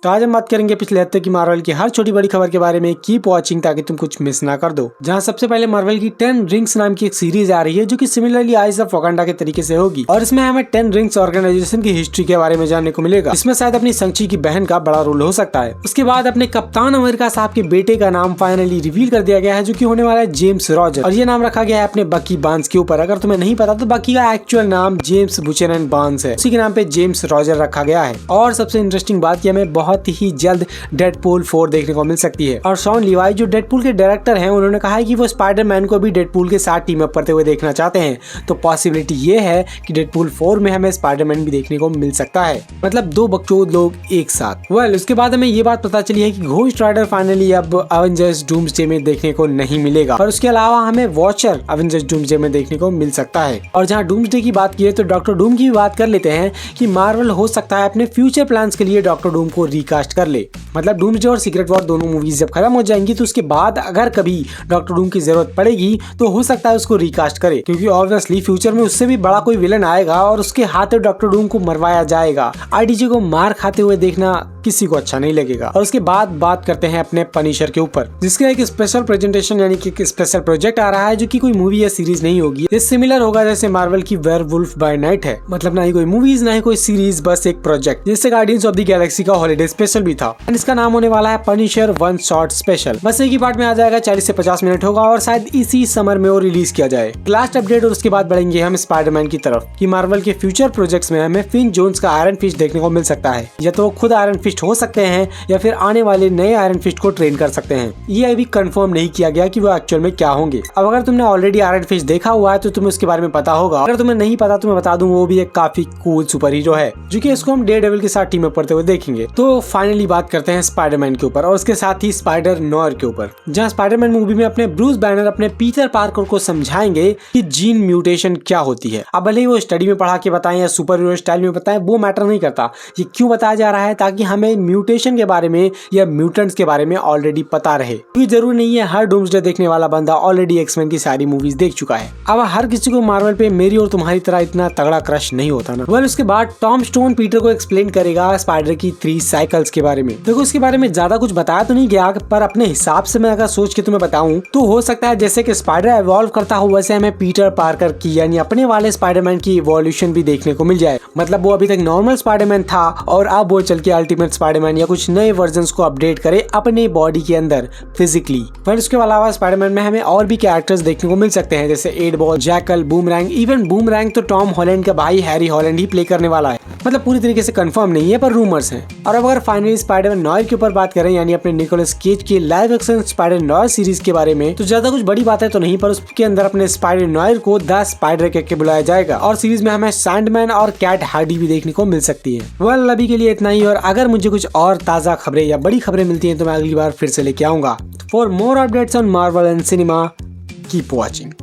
तो आज हम बात करेंगे पिछले हफ्ते की मार्वल की हर छोटी बड़ी खबर के बारे में। कीप वॉचिंग ताकि तुम कुछ मिस ना कर दो। जहां सबसे पहले मार्वल की 10 रिंग्स नाम की एक सीरीज आ रही है जो कि सिमिलरली आइज ऑफ वकांडा के तरीके से होगी और इसमें हमें 10 रिंग्स ऑर्गेनाइजेशन की हिस्ट्री के बारे में जानने को मिलेगा। इसमें शायद अपनी संची की बहन का बड़ा रोल हो सकता है। उसके बाद अपने कप्तान अमेरिका साहब के बेटे का नाम फाइनली रिवील कर दिया गया है जो कि होने वाला है जेम्स रॉजर, और ये नाम रखा गया है अपने बकी बार्न्स के ऊपर। अगर तुम्हें नहीं पता तो बकी का एक्चुअल नाम जेम्स बुचेनन बार्न्स है, उसी के नाम पे जेम्स रॉजर रखा गया है। और सबसे इंटरेस्टिंग बात यह हमें बहुत ही जल्द डेडपूल 4 देखने को मिल सकती है। और शॉन लीवाई जो डेडपूल के डायरेक्टर हैं उन्होंने कहा है कि वो स्पाइडरमैन को भी डेडपूल के साथ टीम अप करते हुए देखना चाहते हैं। तो पॉसिबिलिटी ये है कि डेडपूल 4 में हमें स्पाइडरमैन भी देखने को मिल सकता है, मतलब 2 बकचोद लोग एक साथ। उसके बाद हमें ये बात पता चली है कि घोस्ट राइडर फाइनली अब अवेंजर्स डूम्सडे में देखने को नहीं मिलेगा, और उसके अलावा हमें वॉचर अवेंजर्स डूम्सडे में देखने को मिल सकता है। और जहाँ डूम्सडे की बात की है तो डॉक्टर डूम की भी बात कर लेते हैं कि मार्वल हो सकता है अपने फ्यूचर प्लान्स के लिए डॉक्टर डूम को रिकास्ट कर ले। मतलब डूम्सडे और सीक्रेट वॉर दोनों मूवीज जब खत्म हो जाएंगी तो उसके बाद अगर कभी डॉक्टर डूम की जरूरत पड़ेगी तो हो सकता है उसको रिकास्ट करे, क्योंकि ऑब्वियसली फ्यूचर में उससे भी बड़ा कोई विलन आएगा और उसके हाथों डॉक्टर डूम को मरवाया जाएगा। आईडीजे को मार खाते हुए देखना किसी को अच्छा नहीं लगेगा। और उसके बाद बात करते हैं अपने पनिशर के ऊपर, जिसका एक स्पेशल प्रेजेंटेशन यानी कि एक स्पेशल प्रोजेक्ट आ रहा है जो कि कोई मूवी या सीरीज नहीं होगी। ये सिमिलर होगा जैसे मार्वल की वेयरवुल्फ बाय नाइट है, मतलब ना ही कोई मूवीज ना ही कोई सीरीज, बस एक प्रोजेक्ट जिससे गार्डियंस ऑफ द गैलेक्सी का हॉलिडे स्पेशल भी था। इसका नाम होने वाला है पनिशर वन शॉट स्पेशल। बस एक ही पार्ट में आ जाएगा, 40 से 50 मिनट होगा और शायद इसी समर में वो रिलीज किया जाए। लास्ट अपडेट और उसके बाद बढ़ेंगे हम स्पाइडरमैन की तरफ कि मार्वल के फ्यूचर प्रोजेक्ट्स में हमें फिन जोन्स का आयरन फिस्ट देखने को मिल सकता है, या तो वो खुद आयरन फिस्ट हो सकते हैं या फिर आने वाले नए आयरन फिस्ट को ट्रेन कर सकते हैं। ये अभी कंफर्म नहीं किया गया कि वो एक्चुअल में क्या होंगे। अब अगर तुमने ऑलरेडी आयरन फिस्ट देखा हुआ है तो तुम्हें उसके बारे में पता होगा, अगर तुम्हें नहीं पता तो मैं बता दूं वो भी एक काफी कूल सुपर हीरो है जो कि इसको हम डेयरडेविल के साथ टीम अप करते हुए देखेंगे। तो फाइनली बात करते हैं स्पाइडरमैन के ऊपर और उसके साथ ही स्पाइडर नॉयर के ऊपर, जहां स्पाइडरमैन मूवी में अपने ब्रूस बैनर अपने पीटर पार्कर को समझाएंगे कि जीन म्यूटेशन क्या होती है। अब भले ही वो स्टडी में पढ़ा के बताएं या सुपर हीरो स्टाइल में बताएं, वो मैटर नहीं करता। ये क्यों बताया जा रहा है? ताकि हमें म्यूटेशन के बारे में या म्यूटेंट्स के बारे में ऑलरेडी पता रहे। क्योंकि जरूरी नहीं है हर डूम्सडे देखने वाला बंदा ऑलरेडी एक्समैन की सारी मूवीज देख चुका है। अब हर किसी को मार्वल पे मेरी और तुम्हारी तरह इतना तगड़ा क्रश नहीं होता ना। उसके बाद टॉम स्टोन पीटर को एक्सप्लेन करेगा स्पाइडर की 3 साइकिल्स के बारे में। देखो उसके बारे में ज्यादा कुछ बताया तो नहीं गया, पर अपने हिसाब से मैं अगर सोच के तुम्हें बताऊं तो हो सकता है जैसे कि स्पाइडर एवॉल्व करता हो वैसे हमें पीटर पार्कर की यानी अपने वाले स्पाइडरमैन की इवोल्यूशन भी देखने को मिल जाए। मतलब वो अभी तक नॉर्मल स्पाइडरमैन था और अब वो चल के अल्टीमेट स्पाइडरमैन या कुछ नए वर्जन्स को अपडेट करे अपने बॉडी के अंदर फिजिकली। फिर उसके अलावा स्पाइडरमैन में हमें और भी कैरेक्टर्स देखने को मिल सकते हैं जैसे एडबॉल, जैकल, बूमरैंग। इवन बूमरैंग तो टॉम हॉलैंड का भाई हैरी हॉलैंड ही प्ले करने वाला है। मतलब पूरी तरीके से कंफर्म नहीं है पर रूमर्स हैं। और अब अगर फाइनली स्पाइडरमैन नॉयर के ऊपर बात करें यानी अपने निकोलस केज की live action Spider Noir series के बारे में, तो ज्यादा कुछ बड़ी बातें तो नहीं, पर उसके अंदर अपने स्पाइडर नॉयर को द स्पाइडर कह के बुलाया जाएगा और सीरीज में हमें सैंडमैन और कैट हार्डी भी देखने को मिल सकती है। अभी के लिए इतना ही, और अगर मुझे कुछ और ताजा खबरें या बड़ी खबरें मिलती हैं तो मैं अगली बार फिर से लेके आऊंगा। For more updates on Marvel and cinema, keep watching.